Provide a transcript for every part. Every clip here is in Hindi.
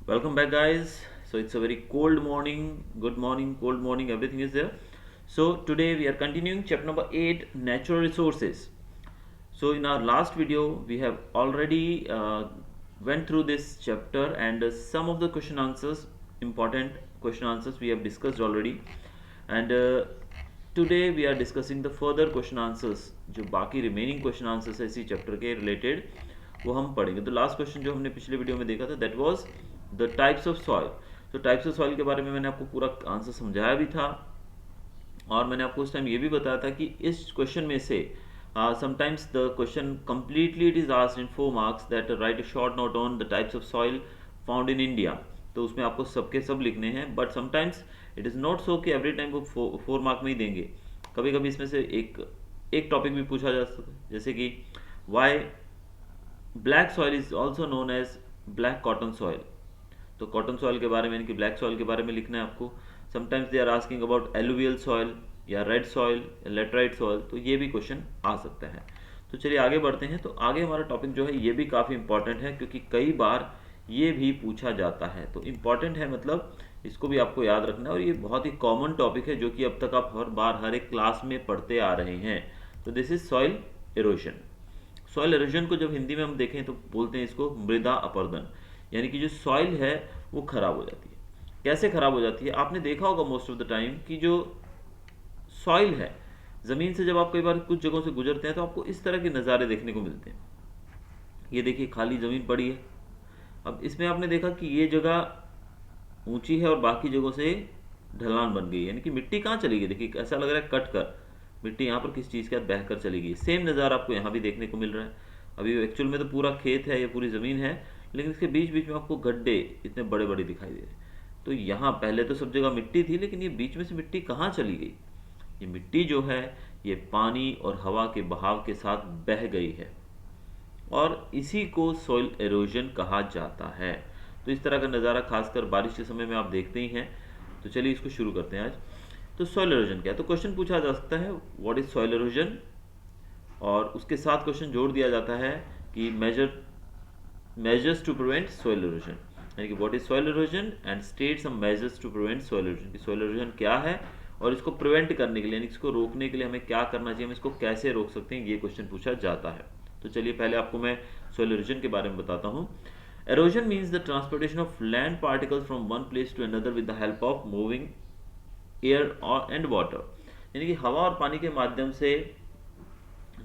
Welcome back, guys. So it's a very cold morning. Good morning, cold morning. Everything is there. So today we are continuing chapter number 8, natural resources. So in our last video, we have already went through this chapter and some of the question answers, important question answers we have discussed already. And today we are discussing the further question answers. जो बाकी remaining question answers है इसी chapter के related वो हम पढ़ेंगे. तो लास्ट क्वेश्चन जो हमने पिछले वीडियो में देखा था that was the types of soil. तो टाइप्स ऑफ सॉइल के बारे में मैंने आपको पूरा आंसर समझाया भी था और मैंने आपको उस टाइम ये भी बताया था कि इस क्वेश्चन में से sometimes the question completely it is asked in 4 marks that right a short note on the types of soil found in India. तो उसमें आपको सबके सब लिखने हैं but sometimes it is not so कि एवरी टाइम वो 4 मार्क में ही देंगे. कभी कभी इसमें से एक टॉपिक भी पूछा जा सकता है जैसे कि why black soil is also known as black cotton soil. तो कॉटन सॉइल के बारे में यानी कि ब्लैक सॉइल के बारे में लिखना है आपको. Sometimes they are asking about alluvial soil या रेड सॉइल या लेटराइट सॉइल. तो ये भी क्वेश्चन आ सकता है. तो चलिए आगे बढ़ते हैं. तो आगे हमारा टॉपिक जो है ये भी काफ़ी इंपॉर्टेंट है क्योंकि कई बार ये भी पूछा जाता है. तो इम्पॉर्टेंट है मतलब इसको भी आपको याद रखना है और ये बहुत ही कॉमन टॉपिक है जो कि अब तक आप हर बार हर एक क्लास में पढ़ते आ रहे हैं. तो this is soil erosion. Soil erosion को जब हिंदी में हम देखें तो बोलते हैं इसको मृदा अपरदन. यानी कि जो सॉइल है वो खराब हो जाती है. कैसे खराब हो जाती है आपने देखा होगा मोस्ट ऑफ द टाइम कि जो सॉइल है ज़मीन से जब आप कई बार कुछ जगहों से गुजरते हैं तो आपको इस तरह के नज़ारे देखने को मिलते हैं. ये देखिए खाली ज़मीन पड़ी है. अब इसमें आपने देखा कि ये जगह ऊंची है और बाकी जगहों से ढलान बन गई यानी कि मिट्टी कहाँ चली गई. देखिए ऐसा लग रहा है कट कर मिट्टी यहाँ पर किस चीज़ के साथ बह कर चली गई. सेम नज़ारा आपको यहाँ भी देखने को मिल रहा है. अभी एक्चुअल में तो पूरा खेत है ये पूरी ज़मीन है लेकिन इसके बीच बीच में आपको गड्ढे इतने बड़े बड़े दिखाई दे रहे हैं. तो यहाँ पहले तो सब जगह मिट्टी थी लेकिन ये बीच में से मिट्टी कहाँ चली गई. ये मिट्टी जो है ये पानी और हवा के बहाव के साथ बह गई है और इसी को सॉइल एरोजन कहा जाता है. तो इस तरह का नज़ारा खासकर बारिश के समय में आप देखते ही हैं. तो चलिए इसको शुरू करते हैं आज. तो सॉइल एरोजन क्या है. तो क्वेश्चन पूछा जा सकता है व्हाट इज सॉइल एरोजन और उसके साथ क्वेश्चन जोड़ दिया जाता है कि measures to prevent soil erosion. यानी कि what is soil erosion and state some measures to prevent soil erosion. कि सॉइल एरोजन क्या है और इसको प्रिवेंट करने के लिए यानी इसको रोकने के लिए हमें क्या करना चाहिए, हम इसको कैसे रोक सकते हैं, ये क्वेश्चन पूछा जाता है. तो चलिए पहले आपको मैं सॉइल एरोजन के बारे में बताता हूँ. Erosion means the transportation of land particles from one place to another with the help of moving air और एंड वाटर. यानी कि हवा और पानी के माध्यम से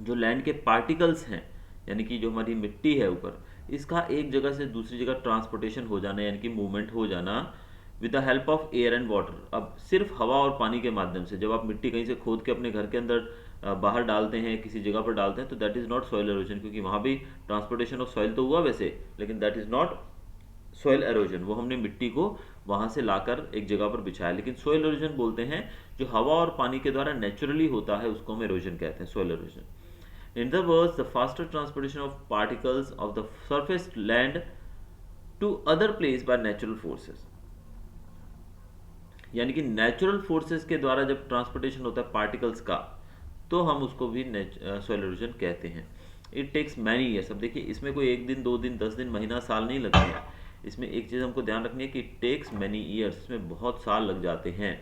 जो लैंड के पार्टिकल्स हैं यानी कि जो हमारी मिट्टी है ऊपर इसका एक जगह से दूसरी जगह ट्रांसपोर्टेशन हो जाना यानी कि मूवमेंट हो जाना with the help of air and water. अब सिर्फ हवा और पानी के माध्यम से जब आप मिट्टी कहीं से खोद के अपने घर के अंदर बाहर डालते हैं किसी जगह पर डालते हैं तो that is not soil halogen क्योंकि वहाँ भी ट्रांसपोर्टेशन ऑफ सॉइल तो हुआ वैसे लेकिन that is not soil halogen. वो हमने मिट्टी को वहाँ से लाकर एक जगह पर बिछाया. लेकिन सॉइल एरोजन बोलते हैं जो हवा और पानी के द्वारा नेचुरली होता है उसको हम एरोजन कहते हैं soil halogen. In other words, the faster transportation of particles of the surface land to other place by natural forces. यानी कि नेचुरल फोर्सेस के द्वारा जब ट्रांसपोर्टेशन होता है पार्टिकल्स का तो हम उसको भी सॉइल एरोजन कहते हैं. It takes many years. अब देखिए इसमें कोई 1 दिन 2 दिन 10 दिन महीना साल नहीं लगते हैं. इसमें एक चीज़ हमको ध्यान रखनी है कि इट टेक्स मैनी ईयर्स. इसमें बहुत साल लग जाते हैं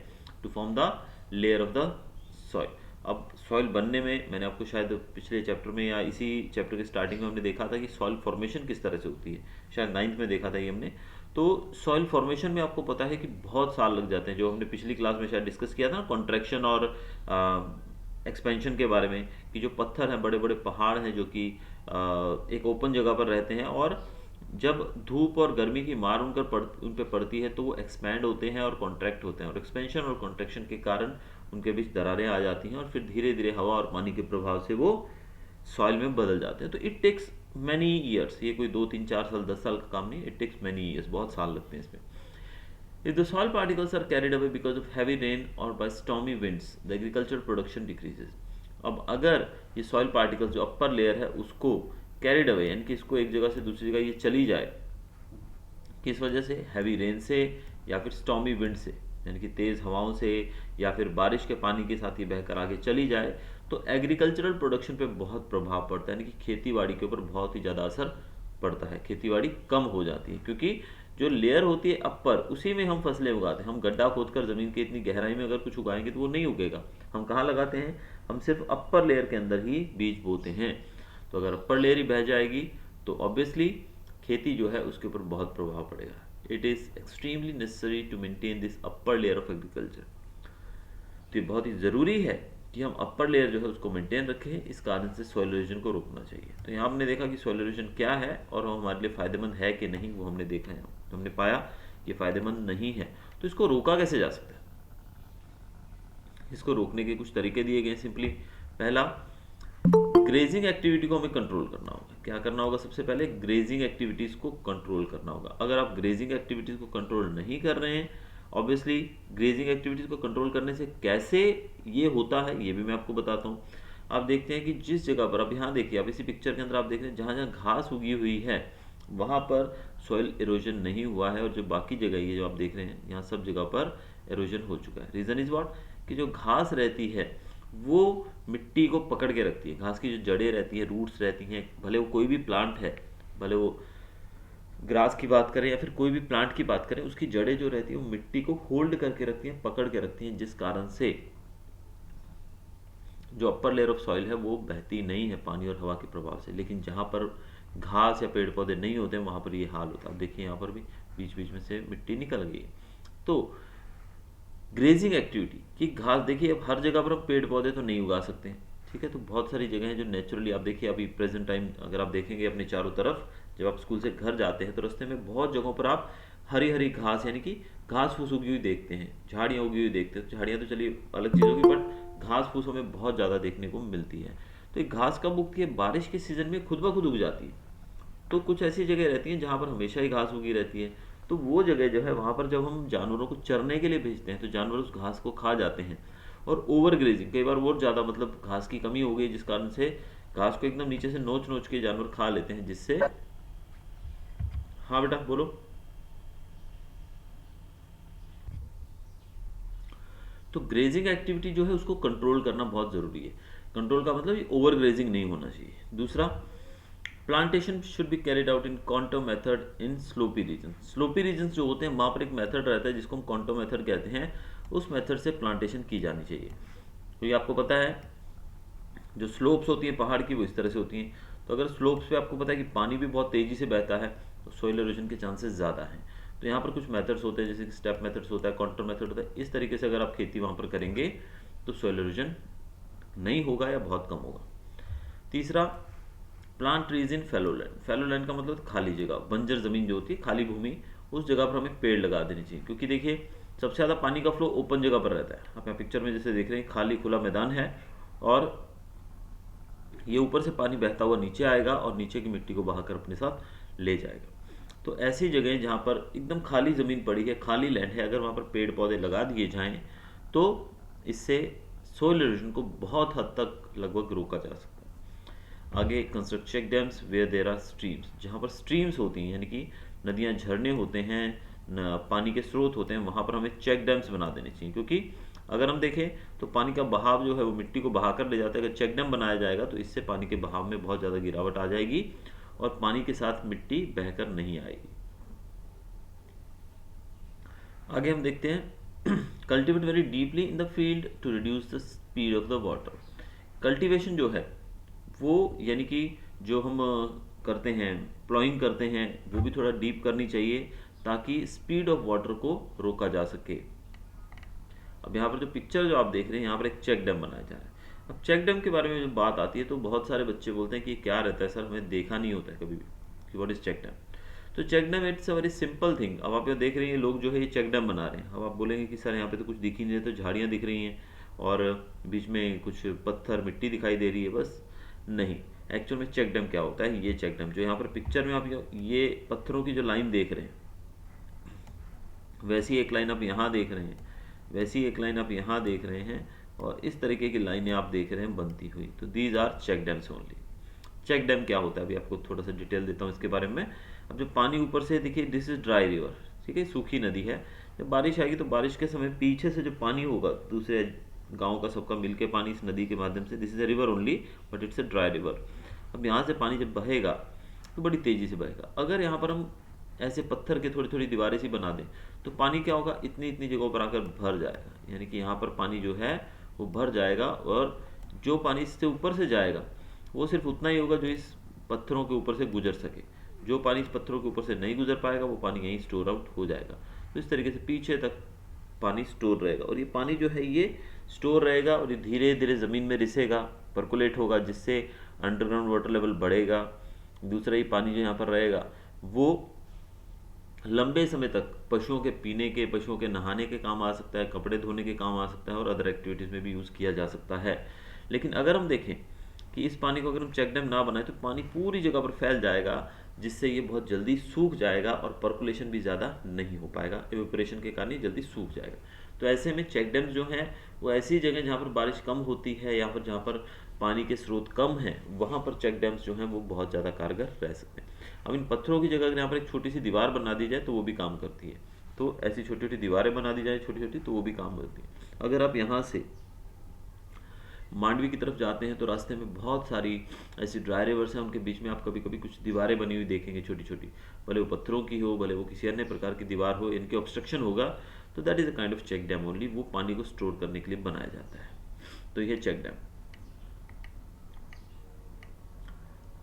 to form the layer of the soil. अब सॉइल बनने में मैंने आपको शायद पिछले चैप्टर में या इसी चैप्टर के स्टार्टिंग में हमने देखा था कि सॉइल फॉर्मेशन किस तरह से होती है. शायद 9th में देखा था ये हमने. तो सॉइल फॉर्मेशन में आपको पता है कि बहुत साल लग जाते हैं. जो हमने पिछली क्लास में शायद डिस्कस किया था ना कॉन्ट्रैक्शन और एक्सपेंशन के बारे में कि जो पत्थर हैं बड़े बड़े पहाड़ हैं जो कि एक ओपन जगह पर रहते हैं और जब धूप और गर्मी की मार उन पर पड़ती है तो वो एक्सपैंड होते हैं और कॉन्ट्रैक्ट होते हैं और एक्सपेंशन और कॉन्ट्रैक्शन के कारण उनके बीच दरारें आ जाती हैं और फिर धीरे धीरे हवा और पानी के प्रभाव से वो सॉइल में बदल जाते हैं. तो इट टेक्स मैनी ईयर्स. ये कोई 2 3 4 साल 10 साल का काम नहीं. It takes many years. बहुत साल लगते हैं इसमें. If the soil particles are carried away because of heavy rain or by stormy winds, the agricultural production decreases. अब अगर ये सॉइल पार्टिकल्स जो अपर लेयर है उसको कैरिड अवे यानी कि इसको एक जगह से दूसरी जगह ये चली जाए किस वजह से, हैवी रेन से या फिर स्टॉमी विंड से यानी कि तेज़ हवाओं से या फिर बारिश के पानी के साथ ये बहकर आगे चली जाए तो एग्रीकल्चरल प्रोडक्शन पे बहुत प्रभाव पड़ता है. यानी कि खेती बाड़ी के ऊपर बहुत ही ज़्यादा असर पड़ता है. खेती बाड़ी कम हो जाती है क्योंकि जो लेयर होती है अपर, उसी में हम फसलें उगाते हैं। हम गड्ढा खोदकर ज़मीन के इतनी गहराई में अगर कुछ उगाएंगे तो वो नहीं उगेगा। हम कहाँ लगाते हैं? हम सिर्फ अपर लेयर के अंदर ही बीज बोते हैं। तो अगर अपर लेयर ही बह जाएगी तो ऑब्वियसली खेती जो है उसके ऊपर बहुत प्रभाव पड़ेगा। It is extremely necessary to maintain this upper layer of agriculture. तो ये बहुत ही ज़रूरी है कि हम अपर लेयर जो है उसको मेंटेन रखें। इस कारण से सॉइल इरोजन को रोकना चाहिए। तो यहाँ हमने देखा कि सॉइल इरोजन क्या है और वो हमारे लिए फ़ायदेमंद है कि नहीं, वो हमने देखा है। तो हमने पाया कि फ़ायदेमंद नहीं है। तो इसको रोका कैसे जा सकता है? इसको रोकने के कुछ तरीके दिए गए। सिंपली पहला, ग्रेजिंग एक्टिविटी को हमें कंट्रोल करना होगा। क्या करना होगा? सबसे पहले ग्रेजिंग एक्टिविटीज़ को कंट्रोल करना होगा। अगर आप ग्रेजिंग एक्टिविटीज़ को कंट्रोल नहीं कर रहे हैं, ऑब्वियसली ग्रेजिंग एक्टिविटीज़ को कंट्रोल करने से कैसे ये होता है ये भी मैं आपको बताता हूँ। आप देखते हैं कि जिस जगह पर, अब यहाँ देखिए, आप इसी पिक्चर के अंदर आप देख रहे हैं जहाँ जहाँ घास उगी हुई है वहाँ पर सॉइल इरोजन नहीं हुआ है, और जो बाकी जगह ये जो आप देख रहे हैं यहाँ सब जगह पर इरोजन हो चुका है। रीज़न इज़ व्हाट, कि जो घास रहती है वो मिट्टी को पकड़ के रखती है। घास की जो जड़ें रहती हैं, रूट्स रहती हैं, भले वो कोई भी प्लांट है, भले वो ग्रास की बात करें या फिर कोई भी प्लांट की बात करें, उसकी जड़ें जो रहती हैं वो मिट्टी को होल्ड करके रखती हैं, पकड़ के रखती हैं, जिस कारण से जो अपर लेयर ऑफ सॉइल है वो बहती नहीं है पानी और हवा के प्रभाव से। लेकिन जहाँ पर घास या पेड़ पौधे नहीं होते हैं वहाँ पर ये हाल होता है। अब देखिए यहाँ पर भी बीच बीच में से मिट्टी निकल गई है। तो ग्रेजिंग एक्टिविटी की घास, देखिए अब हर जगह पर हम पेड़ पौधे तो नहीं उगा सकते हैं, ठीक है। तो बहुत सारी जगह हैं जो नेचुरली, आप देखिए अभी प्रेजेंट टाइम अगर आप देखेंगे अपने चारों तरफ, जब आप स्कूल से घर जाते हैं तो रास्ते में बहुत जगहों पर आप हरी हरी घास, यानी कि घास फूस उगी हुई देखते हैं, झाड़ियाँ उगी हुई देखते हैं। झाड़ियाँ तो चलिए अलग चीज़ होगी, बट घास फूस हमें बहुत ज़्यादा देखने को मिलती है। तो ये घास कब उगती है? बारिश के सीज़न में खुद ब खुद उग जाती है। तो कुछ ऐसी जगह रहती हैं जहाँ पर हमेशा ही घास उगी रहती है। तो वो जगह जो है वहाँ पर जब हम जानवरों को चरने के लिए भेजते हैं तो जानवर उस घास को खा जाते हैं। और ओवर ग्रेजिंग, कई बार और ज़्यादा, मतलब घास की कमी हो गई जिस कारण से घास को एकदम नीचे से नोच नोच के जानवर खा लेते हैं, जिससे, हाँ बेटा बोलो। तो ग्रेजिंग एक्टिविटी जो है उसको कंट्रोल करना बहुत ज़रूरी है। कंट्रोल का मतलब ये ओवर ग्रेजिंग नहीं होना चाहिए। दूसरा, plantation should be carried out in contour method in slopy region. Slopy region जो होते हैं वहाँ पर एक मेथड रहता है जिसको हम कॉन्टो मेथड कहते हैं, उस मेथड से प्लांटेशन की जानी चाहिए। तो ये आपको पता है जो स्लोप्स होती हैं पहाड़ की वो इस तरह से होती हैं। तो अगर स्लोप्स पे आपको पता है कि पानी भी बहुत तेज़ी से बहता है तो सोइल इरोजन के चांसेस ज़्यादा हैं। तो यहाँ पर कुछ मेथड्स होते हैं, जैसे कि स्टेप मेथड्स होता है, कॉन्टूर मेथड होता है। इस तरीके से अगर आप खेती वहाँ पर करेंगे तो सोइल इरोजन नहीं होगा या बहुत कम होगा। तीसरा, प्लांट ट्रीज इन फैलो लैंड। फैलो लैंड का मतलब खाली जगह, बंजर ज़मीन जो होती है, खाली भूमि, उस जगह पर हमें पेड़ लगा देने चाहिए। क्योंकि देखिए सबसे ज़्यादा पानी का फ्लो ओपन जगह पर रहता है। आप यहाँ पिक्चर में जैसे देख रहे हैं खाली खुला मैदान है और ये ऊपर से पानी बहता हुआ नीचे आएगा और नीचे की मिट्टी को बहाकर अपने साथ ले जाएगा। तो ऐसी जगह जहाँ पर एकदम खाली ज़मीन पड़ी है, खाली लैंड है, अगर वहाँ पर पेड़ पौधे लगा दिए जाएँ तो इससे सोइल इरोजन को बहुत हद तक लगभग रोका जा सकता है। आगे, construct check dams where there are streams. जहाँ पर स्ट्रीम्स होती हैं, यानी कि नदियाँ, झरने होते हैं, पानी के स्रोत होते हैं, वहाँ पर हमें चेक डैम्स बना देने चाहिए। क्योंकि अगर हम देखें तो पानी का बहाव जो है वो मिट्टी को बहा कर ले जाता है। अगर चेक डैम बनाया जाएगा तो इससे पानी के बहाव में बहुत ज़्यादा गिरावट आ जाएगी और पानी के साथ मिट्टी बहकर नहीं आएगी। आगे हम देखते हैं, cultivate very deeply in the field to reduce the speed of the water. Cultivation जो है वो, यानी कि जो हम करते हैं, प्लॉइंग करते हैं, वो भी थोड़ा डीप करनी चाहिए ताकि स्पीड ऑफ वाटर को रोका जा सके। अब यहाँ पर जो पिक्चर जो आप देख रहे हैं, यहाँ पर एक चेक डैम बनाया जा रहा है। अब चेक डैम के बारे में जब बात आती है तो बहुत सारे बच्चे बोलते हैं कि क्या रहता है सर, हमें देखा नहीं होता है कभी भी कि व्हाट इज चेक डैम। तो check dam it's a very simple thing. अब आप यहाँ देख रहे हैं लोग जो है ये चेक डैम बना रहे हैं। अब आप बोलेंगे कि सर यहाँ पे तो कुछ दिख ही नहीं रहा, तो झाड़ियाँ दिख रही हैं और बीच में कुछ पत्थर मिट्टी दिखाई दे रही है, बस। नहीं, एक्चुअल में चेक डैम क्या होता है, ये चेक डैम जो यहाँ पर पिक्चर में आप ये पत्थरों की जो लाइन देख रहे हैं, वैसी एक लाइन आप यहाँ देख रहे हैं, वैसी एक लाइन आप यहाँ देख रहे हैं, और इस तरीके की लाइनें आप देख रहे हैं बनती हुई। तो these are check dams only. Check dam क्या होता है अभी आपको थोड़ा सा डिटेल देता हूँ इसके बारे में। अब जो पानी ऊपर से, देखिए दिस इज ड्राई रिवर, ठीक है, सूखी नदी है। जब बारिश आएगी तो बारिश के समय पीछे से जो पानी होगा दूसरे गाँव का सबका मिलके पानी इस नदी के माध्यम से, this is a river only but it's a dry river. अब यहाँ से पानी जब बहेगा तो बड़ी तेज़ी से बहेगा। अगर यहाँ पर हम ऐसे पत्थर के थोड़ी थोड़ी दीवारें सी बना दें, तो पानी क्या होगा, इतनी इतनी जगहों पर आकर भर जाएगा। यानी कि यहाँ पर पानी जो है वो भर जाएगा, और जो पानी इससे ऊपर से जाएगा वो सिर्फ उतना ही होगा जो इस पत्थरों के ऊपर से गुजर सके। जो पानी इस पत्थरों के ऊपर से नहीं गुजर पाएगा वो पानी यहीं स्टोर आउट हो जाएगा। तो इस तरीके से पीछे तक पानी स्टोर रहेगा, और ये पानी जो है ये स्टोर रहेगा और ये धीरे धीरे ज़मीन में रिसेगा, परकुलेट होगा, जिससे अंडरग्राउंड वाटर लेवल बढ़ेगा। दूसरा, ये पानी जो यहाँ पर रहेगा वो लंबे समय तक पशुओं के पीने के, पशुओं के नहाने के काम आ सकता है, कपड़े धोने के काम आ सकता है, और अदर एक्टिविटीज़ में भी यूज़ किया जा सकता है। लेकिन अगर हम देखें कि इस पानी को अगर हम चेक डैम ना बनाए तो पानी पूरी जगह पर फैल जाएगा, जिससे ये बहुत जल्दी सूख जाएगा और पर्कुलेशन भी ज़्यादा नहीं हो पाएगा, एवेपोरेशन के कारण ये जल्दी सूख जाएगा। तो ऐसे में चेक डैम्स जो हैं वो ऐसी जगह जहाँ पर बारिश कम होती है या फिर जहाँ पर पानी के स्रोत कम हैं, वहाँ पर चेक डैम्स जो हैं वो बहुत ज़्यादा कारगर रह सकते हैं। अब इन पत्थरों की जगह अगर यहाँ पर एक छोटी सी दीवार बना दी जाए तो वो भी काम करती है। तो ऐसी छोटी छोटी दीवारें बना दी जाए छोटी छोटी, तो वो भी काम करती है। अगर आप यहाँ से मांडवी की तरफ जाते हैं तो रास्ते में बहुत सारी ऐसी ड्राई रिवर्स हैं, उनके बीच में आप कभी कभी कुछ दीवारें बनी हुई देखेंगे छोटी छोटी, भले वो पत्थरों की हो, भले वो किसी अन्य प्रकार की दीवार हो, इनके ऑब्स्ट्रक्शन होगा, तो that is a kind of check dam only. वो पानी को स्टोर करने के लिए बनाया जाता है। तो ये चेक डैम।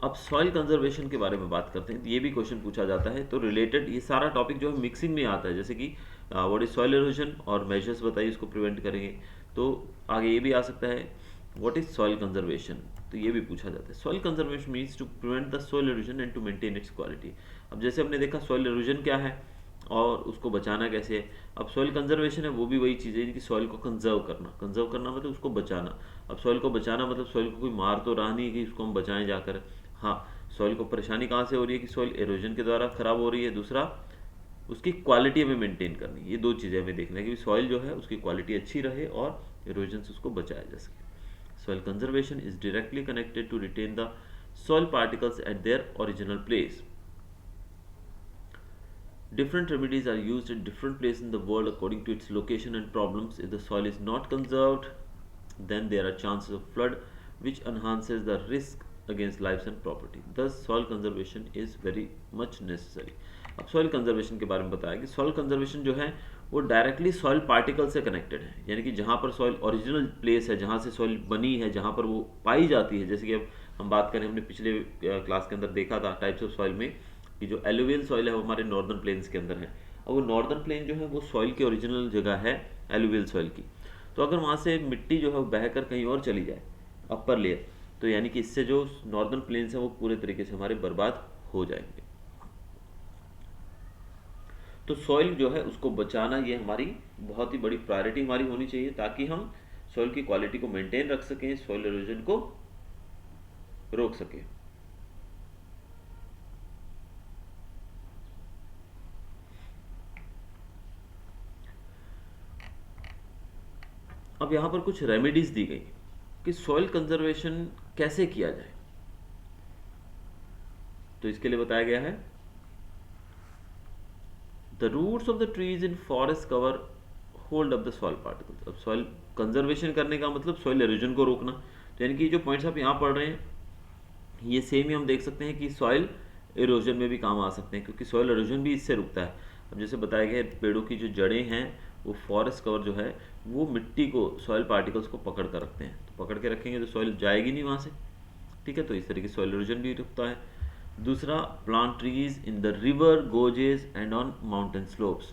अब सॉइल कंजर्वेशन के बारे में बात करते हैं, तो ये भी क्वेश्चन पूछा जाता है। तो रिलेटेड ये सारा टॉपिक जो है मिक्सिंग में आता है, जैसे कि व्हाट इज सॉइल इरोजन और मेजर्स बताइए इसको प्रिवेंट करेंगे। तो आगे ये भी आ सकता है व्हाट इज सॉइल कंजर्वेशन, तो ये भी पूछा जाता है। Soil conservation means to prevent the soil erosion and to maintain its quality. अब जैसे हमने देखा सॉइल इरोजन क्या है और उसको बचाना कैसे है। अब सॉइल कंजर्वेशन है वो भी वही चीज़ है कि सॉइल को कंजर्व करना, कंजर्व करना मतलब उसको बचाना। अब सॉइल को बचाना मतलब सॉइल को कोई मार तो रहा नहीं कि उसको हम बचाएं जाकर। हाँ, सॉइल को परेशानी कहाँ से हो रही है कि सॉइल एरोजन के द्वारा खराब हो रही है। दूसरा, उसकी क्वालिटी हमें मेंटेन करनी है। ये दो चीज़ें हमें देखना है कि सॉइल जो है उसकी क्वालिटी अच्छी रहे और एरोजन से उसको बचाया जा सके। Soil conservation is directly connected to retain the soil particles at their original place. Different remedies are used at different places in the world according to its location and problems. If the soil is not conserved, then there are chances of flood, which enhances the risk against lives and property. Thus, soil conservation is very much necessary. अब सॉइल कंजर्वेशन के बारे में बताया कि सॉइल कंजर्वेशन जो है वो डायरेक्टली सॉइल पार्टिकल से कनेक्टेड है। यानी कि जहाँ पर सॉइल ओरिजिनल प्लेस है, जहाँ से सॉइल बनी है, जहाँ पर वो पाई जाती है। जैसे कि अब हम बात करें, हमने पिछले क्लास के अंदर देखा था टाइप्स ऑफ सॉइल में कि जो एलुवियल सॉइल है वो हमारे नॉर्दर्न प्लेन्स के अंदर है, और वो नॉर्दर्न प्लेन जो है वो सॉइल की ओरिजिनल जगह है एलुवियल सॉइल की। तो अगर वहाँ से मिट्टी जो है वो बहकर कहीं और चली जाए अपर लेयर, तो यानी कि इससे जो नॉर्दर्न प्लेन्स हैं वो पूरे तरीके से हमारे बर्बाद हो जाएंगे। तो सॉइल जो है उसको बचाना ये हमारी बहुत ही बड़ी प्रायोरिटी हमारी होनी चाहिए, ताकि हम सॉइल की क्वालिटी को मेंटेन रख सकें, सॉइल इरोजन को रोक सकें। अब यहां पर कुछ रेमेडीज दी गई कि सॉइल कंजर्वेशन कैसे किया जाए। तो इसके लिए बताया गया है The roots of the trees in forest cover hold up the soil particles. अब सॉइल कंजर्वेशन करने का मतलब सॉइल एरोजन को रोकना। तो यानी कि जो पॉइंट्स आप यहाँ पढ़ रहे हैं ये सेम ही हम देख सकते हैं कि सॉइल एरोजन में भी काम आ सकते हैं, क्योंकि सॉइल एरोजन भी इससे रुकता है। अब जैसे बताया गया पेड़ों की जो जड़ें हैं वो फॉरेस्ट कवर जो है वो मिट्टी को, सॉइल पार्टिकल्स को पकड़ कर रखते हैं। तो पकड़ के रखेंगे तो सॉइल जाएगी नहीं वहाँ से, ठीक है। तो इस तरीके से सॉइल एरोजन भी रुकता है। दूसरा, plant trees in the river gorges and on mountain slopes.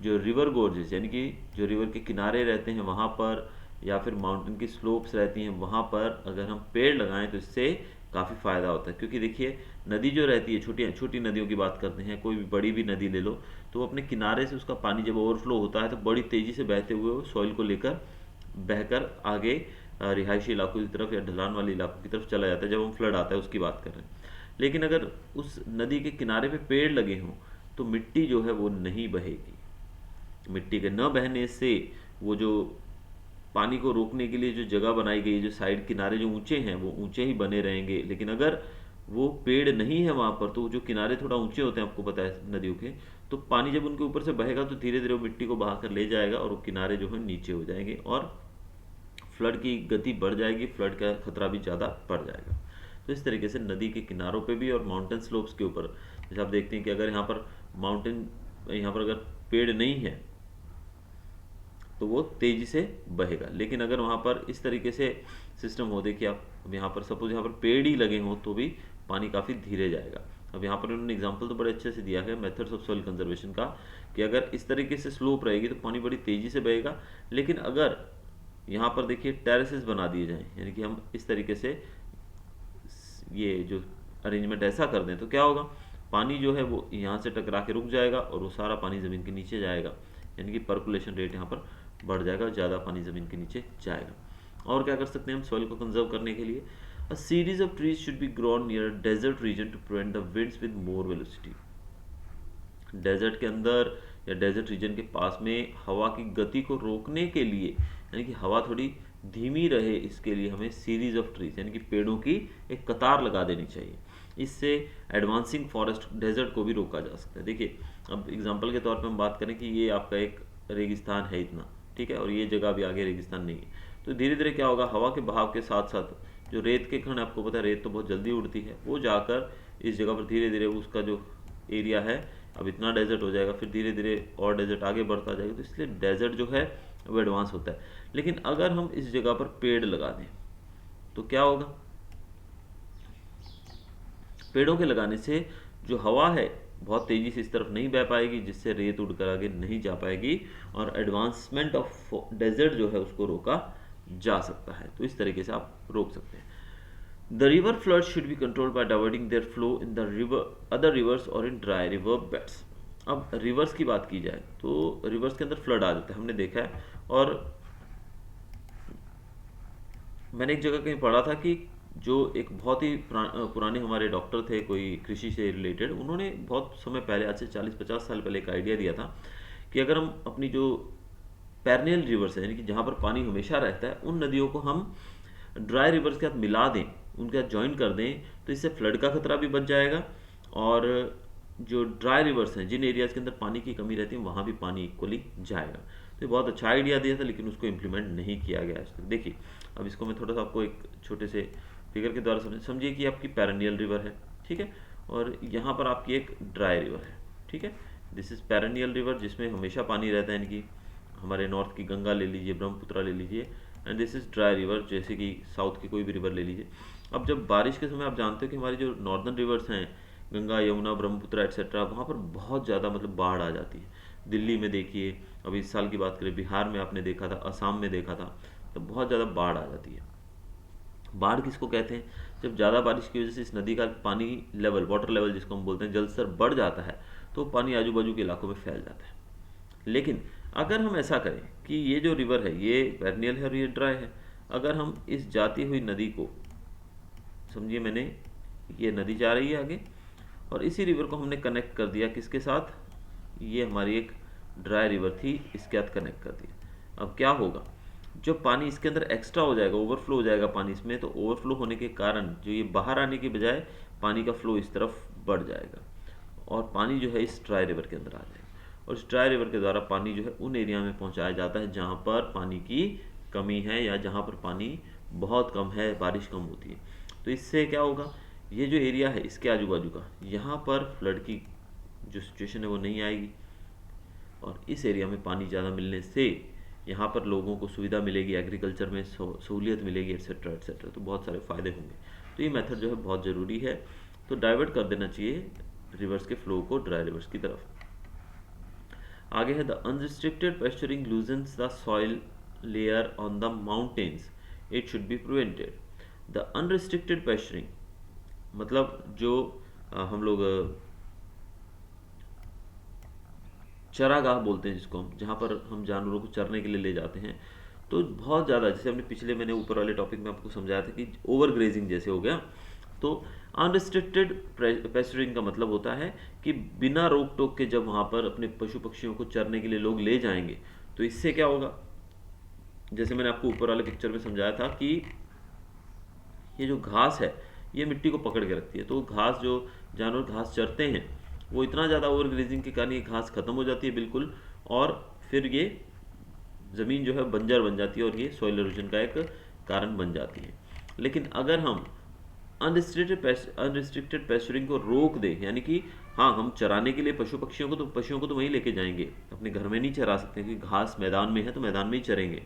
जो रिवर गोजेज यानी कि जो रिवर के किनारे रहते हैं वहाँ पर, या फिर माउंटेन की स्लोप्स रहती हैं वहाँ पर अगर हम पेड़ लगाएं तो इससे काफ़ी फ़ायदा होता है। क्योंकि देखिए नदी जो रहती है, छोटी छोटी नदियों की बात करते हैं, कोई भी बड़ी भी नदी ले लो, तो वो अपने किनारे से उसका पानी जब ओवरफ्लो होता है तो बड़ी तेज़ी से बहते हुए वो सॉइल को लेकर बहकर आगे रिहायशी इलाकों की तरफ या ढलान वाले इलाकों की तरफ चला जाता है। जब हम फ्लड आता है उसकी बात कर रहे हैं। लेकिन अगर उस नदी के किनारे पे पेड़ लगे हों तो मिट्टी जो है वो नहीं बहेगी। मिट्टी के न बहने से वो जो पानी को रोकने के लिए जो जगह बनाई गई, जो साइड किनारे जो ऊंचे हैं वो ऊंचे ही बने रहेंगे। लेकिन अगर वो पेड़ नहीं है वहाँ पर, तो जो किनारे थोड़ा ऊंचे होते हैं, आपको पता है नदियों के, तो पानी जब उनके ऊपर से बहेगा तो धीरे धीरे वो मिट्टी को बहा कर ले जाएगा और वो किनारे जो है नीचे हो जाएंगे और फ्लड की गति बढ़ जाएगी, फ्लड का खतरा भी ज़्यादा बढ़ जाएगा। तो इस तरीके से नदी के किनारों पे भी और माउंटेन स्लोप्स के ऊपर, जैसे आप देखते हैं कि अगर यहाँ पर माउंटेन, यहाँ पर अगर पेड़ नहीं है तो वो तेज़ी से बहेगा। लेकिन अगर वहाँ पर इस तरीके से सिस्टम हो, देखिए आप यहाँ पर सपोज यहाँ पर पेड़ ही लगे हों तो भी पानी काफ़ी धीरे जाएगा। अब यहाँ पर उन्होंने एग्जांपल तो बड़े अच्छे से दिया है मेथड्स ऑफ सॉइल कंजर्वेशन का, कि अगर इस तरीके से स्लोप रहेगी तो पानी बड़ी तेज़ी से बहेगा। लेकिन अगर यहाँ पर देखिए टेरेसेस बना दिए जाएँ, यानी कि हम इस तरीके से ये जो अरेंजमेंट ऐसा कर दें, तो क्या होगा, पानी जो है वो यहाँ से टकरा के रुक जाएगा और वो सारा पानी ज़मीन के नीचे जाएगा, यानी कि पर्कुलेशन रेट यहाँ पर बढ़ जाएगा और ज़्यादा पानी ज़मीन के नीचे जाएगा। और क्या कर सकते हैं हम सॉइल को कंजर्व करने के लिए, a series of trees should be grown near desert region to prevent the winds with more velocity. Desert के अंदर या डेजर्ट रीजन के पास में हवा की गति को रोकने के लिए, यानी कि हवा थोड़ी धीमी रहे, इसके लिए हमें सीरीज ऑफ ट्रीज यानी कि पेड़ों की एक कतार लगा देनी चाहिए। इससे एडवांसिंग फॉरेस्ट डेजर्ट को भी रोका जा सकता है। देखिए अब एग्जांपल के तौर पे हम बात करें कि ये आपका एक रेगिस्तान है इतना, ठीक है, और ये जगह भी आगे रेगिस्तान नहीं है, तो धीरे धीरे क्या होगा, हवा के बहाव के साथ साथ जो रेत के कण, आपको पता है रेत तो बहुत जल्दी उड़ती है, वो जाकर इस जगह पर धीरे धीरे उसका जो एरिया है अब इतना डेजर्ट हो जाएगा, फिर धीरे धीरे और डेजर्ट आगे बढ़ता जाएगा, तो इसलिए डेजर्ट जो है वो एडवांस होता है। लेकिन अगर हम इस जगह पर पेड़ लगा दें तो क्या होगा, पेड़ों के लगाने से जो हवा है बहुत तेज़ी से इस तरफ नहीं बह पाएगी, जिससे रेत उड़कर आगे नहीं जा पाएगी और एडवांसमेंट ऑफ डेजर्ट जो है उसको रोका जा सकता है। तो इस तरीके से आप रोक सकते हैं। The river flood should be controlled by diverting their flow in the river other rivers or in dry river beds. अब रिवर्स की बात की जाए तो रिवर्स के अंदर फ्लड आ जाता है, हमने देखा है। और मैंने एक जगह कहीं पढ़ा था कि जो एक बहुत ही पुराने हमारे डॉक्टर थे, कोई कृषि से रिलेटेड, उन्होंने बहुत समय पहले, आज से 40-50 साल पहले एक आइडिया दिया था कि अगर हम अपनी जो पैरेनियल रिवर्स है, यानी कि जहाँ पर पानी हमेशा रहता है, उन नदियों को हम ड्राई रिवर्स के साथ मिला दें, उनके साथ ज्वाइन कर दें, तो इससे फ्लड का खतरा भी बच जाएगा। और जो ड्राई रिवर्स हैं, जिन एरियाज़ के अंदर पानी की कमी रहती है, वहाँ भी पानी इक्वली जाएगा। तो ये बहुत अच्छा आइडिया दिया था, लेकिन उसको इम्प्लीमेंट नहीं किया गया आज तक। देखिए अब इसको मैं थोड़ा सा आपको एक छोटे से फिगर के द्वारा समझिए कि आपकी पैरेनियल रिवर है, ठीक है, और यहाँ पर आपकी एक ड्राई रिवर है, ठीक है। दिस इज़ पैरेनियल रिवर जिसमें हमेशा पानी रहता है, यानी कि हमारे नॉर्थ की गंगा ले लीजिए, ब्रह्मपुत्रा ले लीजिए, and this is dry river जैसे कि साउथ की कोई भी रिवर ले लीजिए। अब जब बारिश के समय आप जानते हो कि हमारी जो नॉर्दर्न रिवर्स हैं, गंगा, यमुना, ब्रह्मपुत्रा एट्सेट्रा, वहाँ पर बहुत ज़्यादा मतलब बाढ़ आ जाती है। दिल्ली में देखिए, अभी इस साल की बात करें, बिहार में आपने देखा था, असम में देखा था, तो बहुत ज़्यादा बाढ़ आ जाती है। बाढ़ किसको कहते हैं, जब ज़्यादा बारिश की वजह से इस नदी का पानी लेवल, वाटर लेवल जिसको हम बोलते हैं, जल स्तर बढ़ जाता है, तो पानी आजू बाजू के इलाकों में फैल जाता है। लेकिन अगर हम ऐसा करें कि ये जो रिवर है ये पेरिनियल है और ये ड्राई है, अगर हम इस जाती हुई नदी को, समझिए मैंने ये नदी जा रही है आगे, और इसी रिवर को हमने कनेक्ट कर दिया किसके साथ, ये हमारी एक ड्राई रिवर थी, इसके साथ कनेक्ट कर दिया। अब क्या होगा, जो पानी इसके अंदर एक्स्ट्रा हो जाएगा, ओवरफ्लो हो जाएगा पानी इसमें, तो ओवरफ्लो होने के कारण जो ये बाहर आने के बजाय पानी का फ्लो इस तरफ बढ़ जाएगा और पानी जो है इस ड्राई रिवर के अंदर आ जाएगा, और इस ड्राई रिवर के द्वारा पानी जो है उन एरिया में पहुंचाया जाता है जहाँ पर पानी की कमी है या जहाँ पर पानी बहुत कम है, बारिश कम होती है। तो इससे क्या होगा, ये जो एरिया है इसके आजू बाजू का, यहाँ पर फ्लड की जो सिचुएशन है वो नहीं आएगी, और इस एरिया में पानी ज़्यादा मिलने से यहाँ पर लोगों को सुविधा मिलेगी, एग्रीकल्चर में सहूलियत मिलेगी, एट्सेट्रा एट्सेट्रा, तो बहुत सारे फ़ायदे होंगे। तो ये मेथड जो है बहुत ज़रूरी है, तो डाइवर्ट कर देना चाहिए रिवर्स के फ्लो को ड्राई रिवर्स की तरफ। आगे है the unrestricted pasturing loosens the soil layer on the mountains, it should be prevented. The unrestricted pasturing मतलब जो हम लोग चरागाह बोलते हैं जिसको हम, जहाँ पर हम जानवरों को चरने के लिए ले जाते हैं, तो बहुत ज़्यादा, जैसे हमने पिछले मैंने ऊपर वाले टॉपिक में आपको समझाया था कि ओवर ग्रेजिंग जैसे हो गया। तो अनरिस्ट्रिक्टेड पेस्चरिंग का मतलब होता है कि बिना रोक टोक के जब वहाँ पर अपने पशु पक्षियों को चरने के लिए लोग ले जाएंगे, तो इससे क्या होगा, जैसे मैंने आपको ऊपर वाले पिक्चर में समझाया था कि ये जो घास है ये मिट्टी को पकड़ के रखती है, तो घास, जो जानवर घास चरते हैं, वो इतना ज़्यादा ओवर ग्रेजिंग के कारण ये घास खत्म हो जाती है बिल्कुल, और फिर ये ज़मीन जो है बंजर बन जाती है और ये सॉइल इरोजन का एक कारण बन जाती है। लेकिन अगर हम अनरिस्ट्रिक्टेड पेस्चरिंग को रोक दे, यानी कि हाँ हम चराने के लिए पशुओं को तो वहीं लेके जाएंगे, अपने घर में नहीं चरा सकते क्योंकि घास मैदान में है तो मैदान में ही चरेंगे,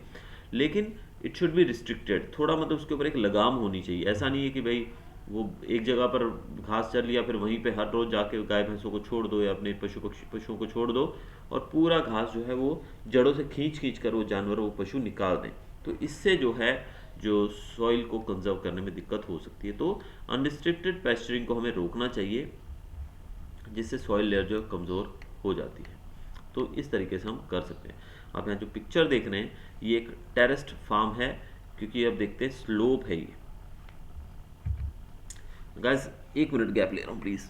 लेकिन इट शुड बी रिस्ट्रिक्टेड, थोड़ा मतलब उसके ऊपर एक लगाम होनी चाहिए। ऐसा नहीं है कि भाई वो एक जगह पर घास चर लिया फिर वहीं पे हर रोज जाके गाय भैंसों को छोड़ दो या अपने पशुओं को छोड़ दो और पूरा घास जो है वो जड़ों से खींच खींच कर वो जानवर वो पशु निकाल दें, तो इससे जो है जो सॉइल को कंजर्व करने में दिक्कत हो सकती है। तो अनरिस्ट्रिक्टेड पेस्चरिंग को हमें रोकना चाहिए, जिससे सॉइल लेयर जो है कमज़ोर हो जाती है। तो इस तरीके से हम कर सकते हैं। आप यहाँ जो पिक्चर देख रहे हैं ये एक टेरेस्ड फार्म है, क्योंकि अब देखते हैं स्लोप है ये। गाइस 1 मिनट गैप ले रहा हूँ प्लीज़।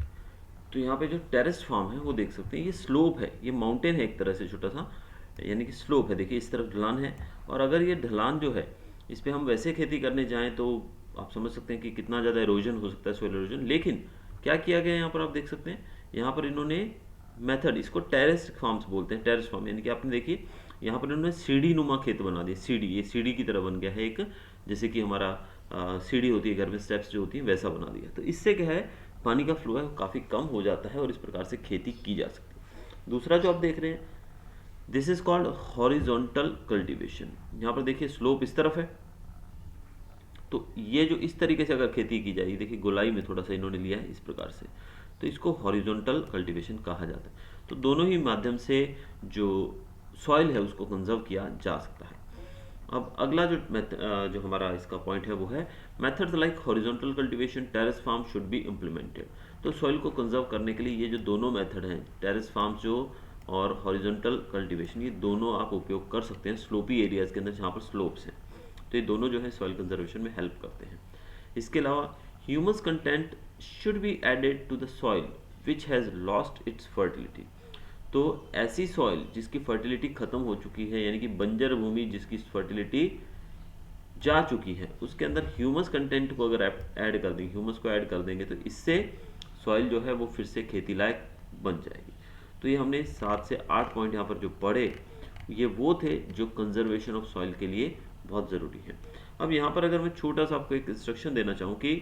तो यहाँ पे जो टेरेस्ड फार्म है वो देख सकते हैं, ये स्लोप है, ये माउंटेन है एक तरह से छोटा सा, यानी कि स्लोप है। देखिए इस तरफ ढलान है, और अगर ये ढलान जो है इस पर हम वैसे खेती करने जाएं तो आप समझ सकते हैं कि कितना ज़्यादा इरोजन हो सकता है, सोइल इरोजन। लेकिन क्या किया गया यहाँ पर आप देख सकते हैं, यहाँ पर इन्होंने मेथड, इसको टेरेस फार्म्स बोलते हैं, टेरेस फार्म, यानी कि आपने देखिए यहाँ पर इन्होंने सीढ़ी नुमा खेत बना दिए, सीढ़ी, ये सीढ़ी की तरह बन गया है एक, जैसे कि हमारा सीढ़ी होती है घर में, स्टेप्स जो होती हैं वैसा बना दिया। तो इससे क्या है, पानी का फ्लो है काफ़ी कम हो जाता है और इस प्रकार से खेती की जा सकती है। दूसरा जो आप देख रहे हैं, this is called horizontal cultivation. यहाँ पर देखिए स्लोप इस तरफ है, तो ये जो इस तरीके से अगर खेती की जाएगी, देखिए गोलाई में थोड़ा सा इन्होंने लिया है इस प्रकार से, तो इसको हॉरिजॉन्टल कल्टीवेशन कहा जाता है। तो दोनों ही माध्यम से जो सॉइल है उसको कंजर्व किया जा सकता है। अब अगला जो हमारा इसका पॉइंट है वो है methods like horizontal cultivation, terrace farm should be implemented. तो सॉइल को कंजर्व करने के लिए ये जो दोनों मेथड हैं, टेरेस फार्म जो और हॉरिजॉन्टल कल्टीवेशन, ये दोनों आप उपयोग कर सकते हैं स्लोपी एरियाज़ के अंदर जहाँ पर स्लोप्स हैं। तो ये दोनों जो है सॉइल कंजर्वेशन में हेल्प करते हैं। इसके अलावा humus content should be added to the soil which has lost its fertility. तो ऐसी सॉइल जिसकी फर्टिलिटी खत्म हो चुकी है, यानी कि बंजर भूमि जिसकी फर्टिलिटी जा चुकी है, उसके अंदर ह्यूमस कंटेंट को अगर ऐड कर देंगे, ह्यूमस को ऐड कर देंगे, तो इससे सॉइल जो है वो फिर से खेती लायक बन जाएगी। तो ये हमने 7 से 8 पॉइंट यहाँ पर जो पढ़े, ये वो थे जो कंजर्वेशन ऑफ सॉइल के लिए बहुत ज़रूरी है। अब यहाँ पर अगर मैं छोटा सा आपको एक इंस्ट्रक्शन देना चाहूँ कि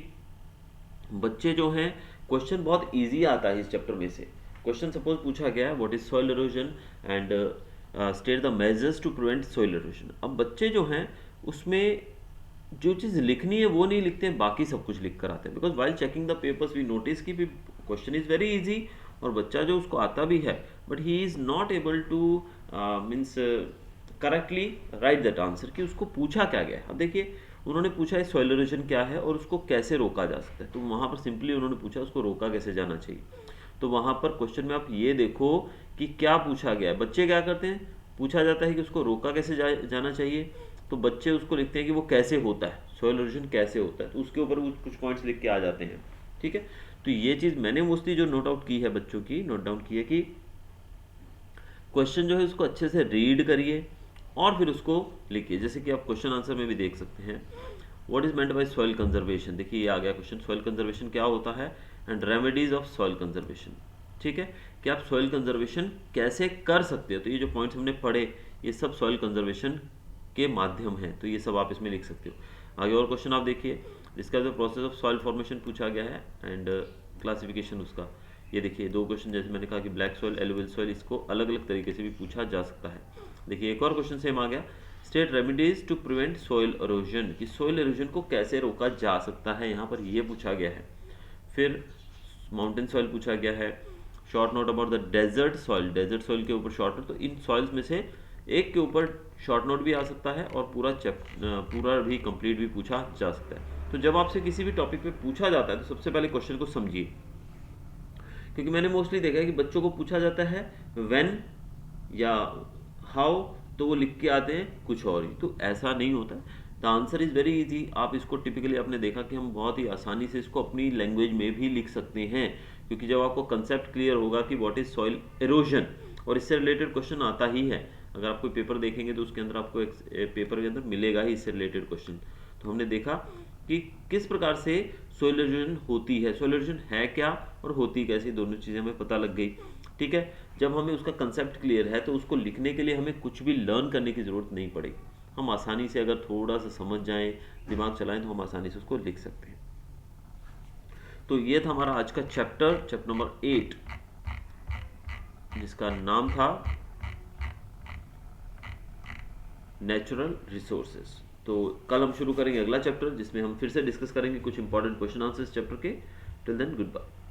बच्चे जो हैं, क्वेश्चन बहुत ईजी आता है इस चैप्टर में से। क्वेश्चन सपोज पूछा गया है what is soil erosion and state the measures to prevent soil erosion. अब बच्चे जो हैं उसमें जो चीज़ लिखनी है वो नहीं लिखते हैं, बाकी सब कुछ लिख कर आते हैं। Because while checking the papers we notice कि क्वेश्चन इज़ वेरी इजी और बच्चा जो उसको आता भी है, but he is not able to means correctly write that answer कि उसको पूछा क्या गया है। अब देखिए उन्होंने पूछा है सॉइल इरोजन क्या है और उसको कैसे रोका जा सकता है, तो वहाँ पर सिंपली उन्होंने पूछा उसको रोका कैसे जाना चाहिए। तो वहाँ पर क्वेश्चन में आप ये देखो कि क्या पूछा गया है। बच्चे क्या करते हैं, पूछा जाता है कि उसको रोका कैसे जाना चाहिए, तो बच्चे उसको लिखते हैं कि वो कैसे होता है, सॉइल इरोजन कैसे होता है, तो उसके ऊपर वो कुछ पॉइंट्स लिख के आ जाते हैं। ठीक है, तो ये चीज़ मैंने मोस्टली जो नोट आउट की है, बच्चों की नोट डाउन की है कि क्वेश्चन जो है उसको अच्छे से रीड करिए और फिर उसको लिखिए। जैसे कि आप क्वेश्चन आंसर में भी देख सकते हैं, what is meant by soil conservation. देखिए ये आ गया क्वेश्चन, सॉइल कंजर्वेशन क्या होता है and remedies of soil conservation. ठीक है, कि आप सॉइल कंजर्वेशन कैसे कर सकते हो। तो ये जो पॉइंट्स हमने पढ़े ये सब सॉइल कंजर्वेशन के माध्यम हैं, तो ये सब आप इसमें लिख सकते हो। आगे और क्वेश्चन आप देखिए, जिसका जो प्रोसेस ऑफ सॉइल फॉर्मेशन पूछा गया है एंड क्लासिफिकेशन उसका। ये देखिए 2 क्वेश्चन, जैसे मैंने कहा कि ब्लैक सॉइल, एलुवियल सॉइल, इसको अलग अलग तरीके से भी पूछा जा सकता है। देखिए एक और क्वेश्चन सेम आ गया, state remedies to prevent soil erosion, कि सॉइल इरोजन को कैसे रोका जा सकता है, यहाँ पर ये पूछा गया है। फिर माउंटेन सॉइल पूछा गया है, short note about the desert soil, desert soil के ऊपर शॉर्ट नोट। तो इन सॉइल्स में से एक के ऊपर शॉर्ट नोट भी आ सकता है और पूरा भी कंप्लीट भी पूछा जा सकता है। तो जब आपसे किसी भी टॉपिक पे पूछा जाता है तो सबसे पहले क्वेश्चन को समझिए, क्योंकि मैंने मोस्टली देखा है कि बच्चों को पूछा जाता है व्हेन या हाउ, तो वो लिख के आते हैं कुछ और ही। तो ऐसा नहीं होता, the answer is very easy. आप इसको टिपिकली आपने देखा कि हम बहुत ही आसानी से इसको अपनी लैंग्वेज में भी लिख सकते हैं, क्योंकि जब आपको कंसेप्ट क्लियर होगा कि व्हाट इज सॉइल इरोजन और इससे रिलेटेड क्वेश्चन आता ही है। अगर आप कोई पेपर देखेंगे तो उसके अंदर आपको पेपर के अंदर मिलेगा ही इससे रिलेटेड क्वेश्चन। तो हमने देखा कि किस प्रकार से सॉइल इरोजन होती है, सॉइल इरोजन है क्या और होती कैसी, दोनों चीज़ें हमें पता लग गई। ठीक है, जब हमें उसका कंसेप्ट क्लियर है तो उसको लिखने के लिए हमें कुछ भी लर्न करने की ज़रूरत नहीं पड़ेगी। हम आसानी से अगर थोड़ा सा समझ जाएं, दिमाग चलाएं, तो हम आसानी से उसको लिख सकते हैं। तो ये था हमारा आज का चैप्टर नंबर 8, जिसका नाम था नेचुरल रिसोर्सेज। तो कल हम शुरू करेंगे अगला चैप्टर, जिसमें हम फिर से डिस्कस करेंगे कुछ इंपॉर्टेंट क्वेश्चन आंसर्स चैप्टर के। Till then, good bye.